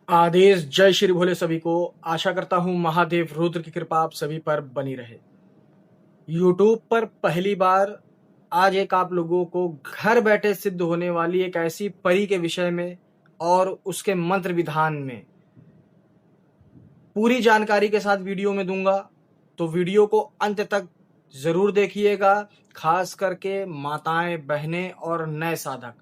आदेश जय श्री भोले सभी को। आशा करता हूँ महादेव रुद्र की कृपा आप सभी पर बनी रहे। यूट्यूब पर पहली बार आज एक आप लोगों को घर बैठे सिद्ध होने वाली एक ऐसी परी के विषय में और उसके मंत्र विधान में पूरी जानकारी के साथ वीडियो में दूंगा, तो वीडियो को अंत तक जरूर देखिएगा। खास करके माताएं, बहनें और नए साधक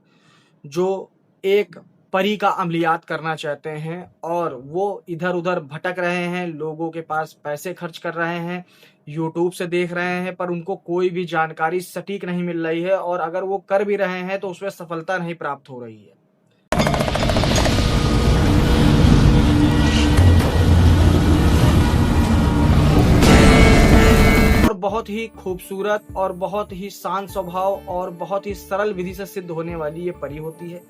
जो एक परी का अमलियात करना चाहते हैं और वो इधर उधर भटक रहे हैं, लोगों के पास पैसे खर्च कर रहे हैं, यूट्यूब से देख रहे हैं, पर उनको कोई भी जानकारी सटीक नहीं मिल रही है और अगर वो कर भी रहे हैं तो उसमें सफलता नहीं प्राप्त हो रही है। और बहुत ही खूबसूरत और बहुत ही शांत स्वभाव और बहुत ही सरल विधि से सिद्ध होने वाली ये परी होती है,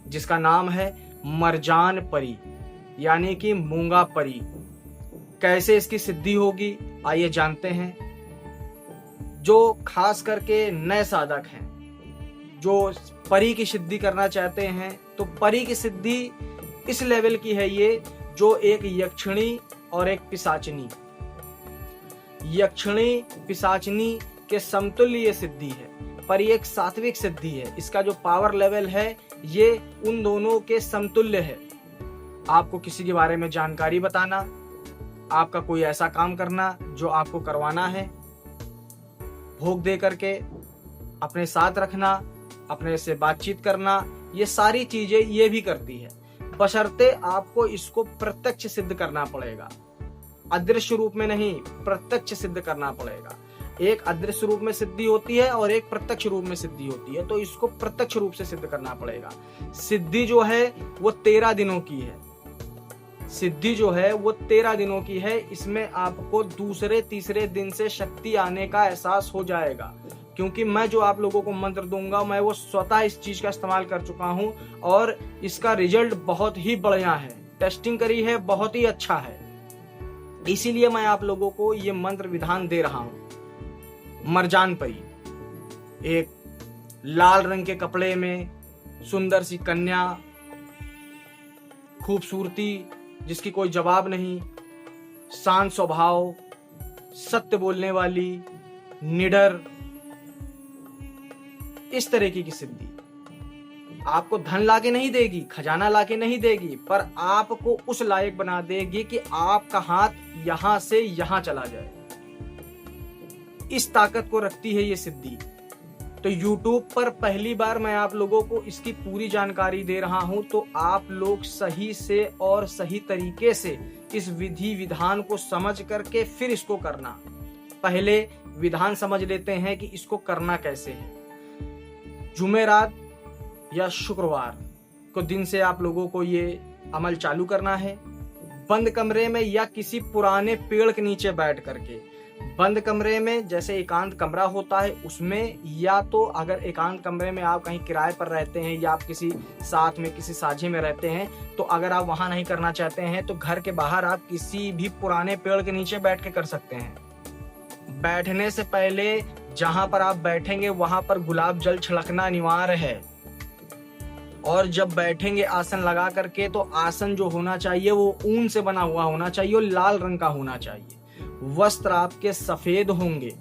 जिसका नाम है मरजान परी यानी कि मूंगा परी। कैसे इसकी सिद्धि होगी आइए जानते हैं। जो खास करके नए साधक हैं जो परी की सिद्धि करना चाहते हैं, तो परी की सिद्धि इस लेवल की है ये, जो एक यक्षिणी और एक पिशाचिनी, यक्षिणी पिशाचिनी के समतुल्य ये सिद्धि है, पर ये एक सात्विक सिद्धि है। इसका जो पावर लेवल है ये उन दोनों के समतुल्य है। आपको किसी के बारे में जानकारी बताना, आपका कोई ऐसा काम करना जो आपको करवाना है, भोग दे करके अपने साथ रखना, अपने से बातचीत करना, ये सारी चीजें ये भी करती है, बशर्ते आपको इसको प्रत्यक्ष सिद्ध करना पड़ेगा। अदृश्य रूप में नहीं, प्रत्यक्ष सिद्ध करना पड़ेगा। एक अदृश्य रूप में सिद्धि होती है और एक प्रत्यक्ष रूप में सिद्धि होती है, तो इसको प्रत्यक्ष रूप से सिद्ध करना पड़ेगा। सिद्धि जो है वो 13 दिनों की है। सिद्धि जो है वो 13 दिनों की है। इसमें आपको दूसरे तीसरे दिन से शक्ति आने का एहसास हो जाएगा, क्योंकि मैं जो आप लोगों को मंत्र दूंगा मैं वो स्वतः इस चीज का इस्तेमाल कर चुका हूं और इसका रिजल्ट बहुत ही बढ़िया है। टेस्टिंग करी है, बहुत ही अच्छा है, इसीलिए मैं आप लोगों को ये मंत्र विधान दे रहा हूं। मरजान परी, एक लाल रंग के कपड़े में सुंदर सी कन्या, खूबसूरती जिसकी कोई जवाब नहीं, शांत स्वभाव, सत्य बोलने वाली, निडर, इस तरीके की सिद्धि आपको धन लाके नहीं देगी, खजाना लाके नहीं देगी, पर आपको उस लायक बना देगी कि आपका हाथ यहां से यहां चला जाए। इस ताकत को रखती है ये सिद्धि। तो YouTube पर पहली बार मैं आप लोगों को इसकी पूरी जानकारी दे रहा हूं, तो आप लोग सही से और सही तरीके से इस विधि विधान को समझ करके फिर इसको करना। पहले विधान समझ लेते हैं कि इसको करना कैसे है। जुमेरात या शुक्रवार को दिन से आप लोगों को ये अमल चालू करना है। बंद कमरे में या किसी पुराने पेड़ के नीचे बैठ करके, बंद कमरे में, जैसे एकांत कमरा होता है उसमें, या तो अगर एकांत कमरे में आप कहीं किराए पर रहते हैं या आप किसी साथ में किसी साझे में रहते हैं, तो अगर आप वहां नहीं करना चाहते हैं तो घर के बाहर आप किसी भी पुराने पेड़ के नीचे बैठ के कर सकते हैं। बैठने से पहले जहां पर आप बैठेंगे वहां पर गुलाब जल छिड़कना अनिवार्य है। और जब बैठेंगे आसन लगा करके, तो आसन जो होना चाहिए वो ऊन से बना हुआ होना चाहिए और लाल रंग का होना चाहिए। वस्त्र आपके सफेद होंगे।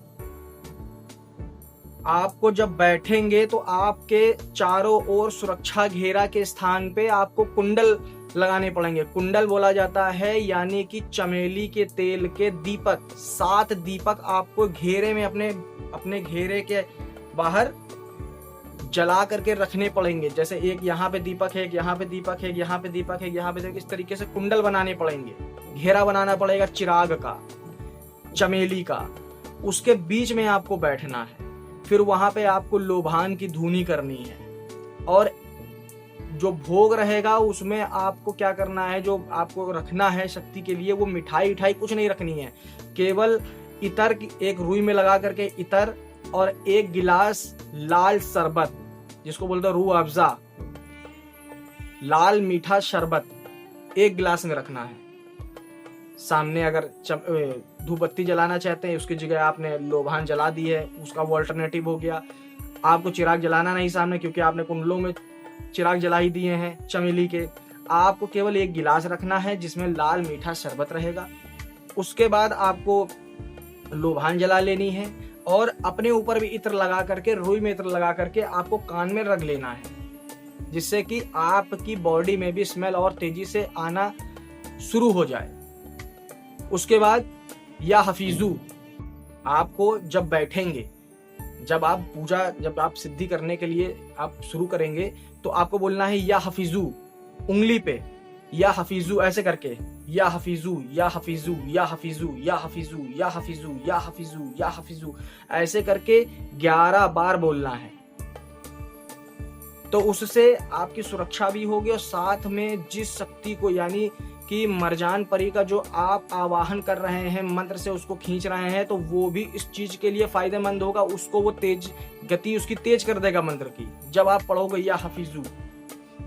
आपको जब बैठेंगे तो आपके चारों ओर सुरक्षा घेरा के स्थान पे आपको कुंडल लगाने पड़ेंगे। कुंडल बोला जाता है यानी कि चमेली के तेल के दीपक। 7 दीपक आपको घेरे में अपने घेरे के बाहर जला करके रखने पड़ेंगे। जैसे एक यहाँ पे दीपक है, एक यहाँ पे दीपक है, यहाँ पे दीपक है, यहाँ पे दीपक, इस तरीके से कुंडल बनाने पड़ेंगे। घेरा बनाना पड़ेगा चिराग का, चमेली का, उसके बीच में आपको बैठना है। फिर वहां पे आपको लोभान की धुनी करनी है और जो भोग रहेगा उसमें आपको क्या करना है, जो आपको रखना है शक्ति के लिए, वो मिठाई कुछ नहीं रखनी है। केवल इतर की एक रुई में लगा करके इतर और 1 गिलास लाल शरबत, जिसको बोलते हैं रूह अफ़ज़ा, लाल मीठा शरबत 1 गिलास में रखना है। सामने अगर धूप बत्ती जलाना चाहते हैं, उसकी जगह आपने लोभान जला दी है, उसका वो अल्टरनेटिव हो गया। आपको चिराग जलाना नहीं सामने, क्योंकि आपने कुंडलों में चिराग जला ही दिए हैं चमेली के। आपको केवल एक गिलास रखना है जिसमें लाल मीठा शरबत रहेगा। उसके बाद आपको लोबान जला लेनी है और अपने ऊपर भी इत्र लगा करके, रुई में इत्र लगा करके आपको कान में रख लेना है, जिससे कि आपकी बॉडी में भी स्मेल और तेजी से आना शुरू हो जाए। उसके बाद या हफीजू, आपको जब बैठेंगे, जब आप पूजा, जब आप सिद्धि करने के लिए आप शुरू करेंगे तो आपको बोलना है या हफीजू, उंगली पे या हफीजू ऐसे करके, या हफीजू या हफीजू या हफीजू या हफीजू या हफीजू या हफीजू या हफीजू ऐसे करके 11 बार बोलना है। तो उससे आपकी सुरक्षा भी होगी और साथ में जिस शक्ति को, यानी कि मरजान परी का जो आप आवाहन कर रहे हैं मंत्र से, उसको खींच रहे हैं, तो वो भी इस चीज के लिए फायदेमंद होगा। उसको वो तेज गति उसकी तेज कर देगा मंत्र की। जब आप पढ़ोगे या हफीजू,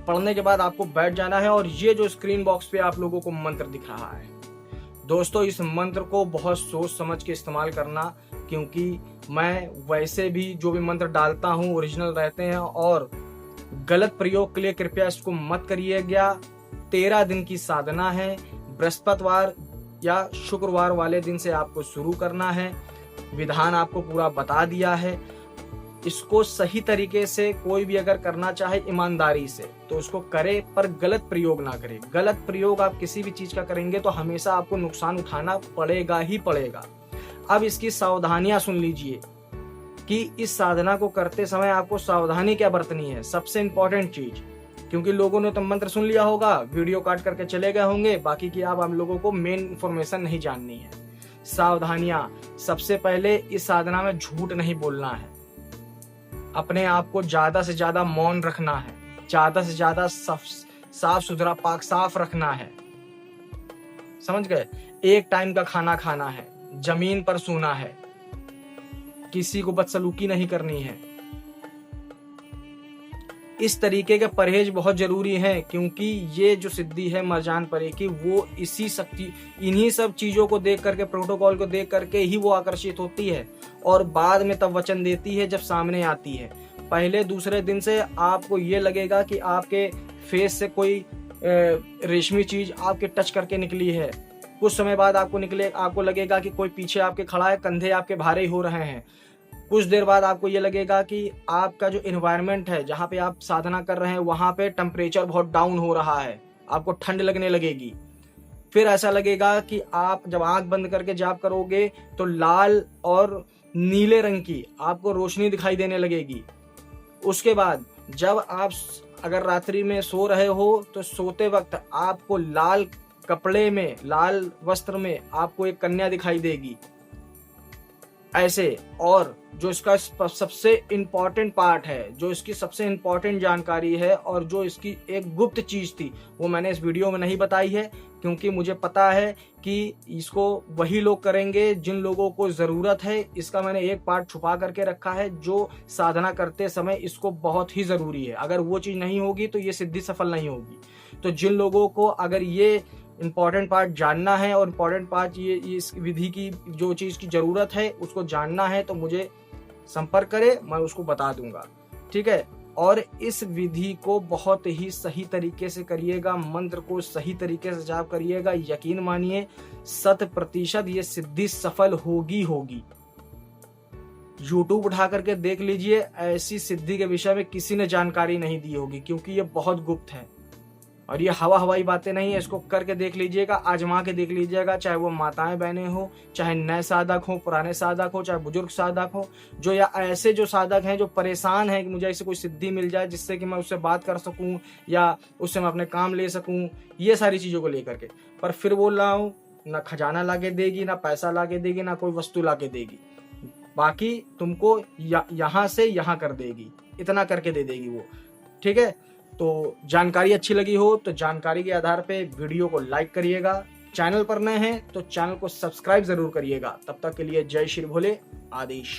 पढ़ने के बाद आपको बैठ जाना है और ये जो स्क्रीन बॉक्स पे आप लोगों को मंत्र दिख रहा है, दोस्तों इस मंत्र को बहुत सोच समझ के इस्तेमाल करना, क्योंकि मैं वैसे भी जो भी मंत्र डालता हूँ ओरिजिनल रहते हैं और गलत प्रयोग के लिए कृपया इसको मत करिएगा। 13 दिन की साधना है, बृहस्पतिवार या शुक्रवार वाले दिन से आपको शुरू करना है। विधान आपको पूरा बता दिया है। इसको सही तरीके से कोई भी अगर करना चाहे ईमानदारी से तो उसको करे, पर गलत प्रयोग ना करे। गलत प्रयोग आप किसी भी चीज का करेंगे तो हमेशा आपको नुकसान उठाना पड़ेगा ही पड़ेगा। अब इसकी सावधानियां सुन लीजिए कि इस साधना को करते समय आपको सावधानी क्या बरतनी है, सबसे इंपॉर्टेंट चीज। क्योंकि लोगों ने तो मंत्र सुन लिया होगा, वीडियो काट करके चले गए होंगे, बाकी की आप हम लोगों को मेन इंफॉर्मेशन नहीं जाननी है। सावधानियां, सबसे पहले इस साधना में झूठ नहीं बोलना है, अपने आप को ज्यादा से ज्यादा मौन रखना है, ज्यादा से ज्यादा साफ सुथरा पाक साफ रखना है, समझ गए। एक टाइम का खाना खाना है, जमीन पर सोना है, किसी को बदसलूकी नहीं करनी है। इस तरीके के परहेज बहुत जरूरी है, क्योंकि ये जो सिद्धि है मरजान परी की, वो इसी शक्ति, इन्हीं सब चीजों को देख करके, प्रोटोकॉल को देख करके ही वो आकर्षित होती है और बाद में तब वचन देती है जब सामने आती है। पहले दूसरे दिन से आपको ये लगेगा कि आपके फेस से कोई रेशमी चीज आपके टच करके निकली है। कुछ समय बाद आपको लगेगा कि कोई पीछे आपके खड़ा है, कंधे आपके भारी हो रहे हैं। कुछ देर बाद आपको ये लगेगा कि आपका जो एनवायरनमेंट है, जहाँ पे आप साधना कर रहे हैं, वहाँ पे टेम्परेचर बहुत डाउन हो रहा है, आपको ठंड लगने लगेगी। फिर ऐसा लगेगा कि आप जब आंख बंद करके जाप करोगे तो लाल और नीले रंग की आपको रोशनी दिखाई देने लगेगी। उसके बाद जब आप अगर रात्रि में सो रहे हो तो सोते वक्त आपको लाल कपड़े में, लाल वस्त्र में आपको एक कन्या दिखाई देगी ऐसे। और जो इसका सबसे इम्पोर्टेंट पार्ट है, जो इसकी सबसे इम्पोर्टेंट जानकारी है और जो इसकी एक गुप्त चीज थी, वो मैंने इस वीडियो में नहीं बताई है, क्योंकि मुझे पता है कि इसको वही लोग करेंगे जिन लोगों को जरूरत है। इसका मैंने एक पार्ट छुपा करके रखा है जो साधना करते समय इसको बहुत ही जरूरी है। अगर वो चीज नहीं होगी तो ये सिद्धि सफल नहीं होगी। तो जिन लोगों को अगर ये इम्पॉर्टेंट पार्ट जानना है और इम्पॉर्टेंट पार्ट ये इस विधि की जो चीज़ की ज़रूरत है उसको जानना है, तो मुझे संपर्क करे, मैं उसको बता दूंगा, ठीक है। और इस विधि को बहुत ही सही तरीके से करिएगा, मंत्र को सही तरीके से जाप करिएगा। यकीन मानिए 100% ये सिद्धि सफल होगी। यूट्यूब उठा करके देख लीजिए, ऐसी सिद्धि के विषय में किसी ने जानकारी नहीं दी होगी, क्योंकि ये बहुत गुप्त है और ये हवाई बातें नहीं है। इसको करके देख लीजिएगा, आजमा के देख लीजिएगा, चाहे वो माताएं बहनें हो, चाहे नए साधक हो, पुराने साधक हो, चाहे बुजुर्ग साधक हो, जो या ऐसे जो साधक हैं जो परेशान हैं कि मुझे ऐसे कोई सिद्धि मिल जाए जिससे कि मैं उससे बात कर सकूं या उससे मैं अपने काम ले सकूं, ये सारी चीज़ों को लेकर के। पर फिर बोल रहा हूँ, ना खजाना ला के देगी, ना पैसा ला के देगी, ना कोई वस्तु ला के देगी, बाकी तुमको यहाँ से यहाँ कर देगी, इतना करके दे देगी वो, ठीक है। तो जानकारी अच्छी लगी हो तो जानकारी के आधार पे वीडियो को लाइक करिएगा। चैनल पर नए हैं तो चैनल को सब्सक्राइब जरूर करिएगा। तब तक के लिए जय श्री भोले, आदेश।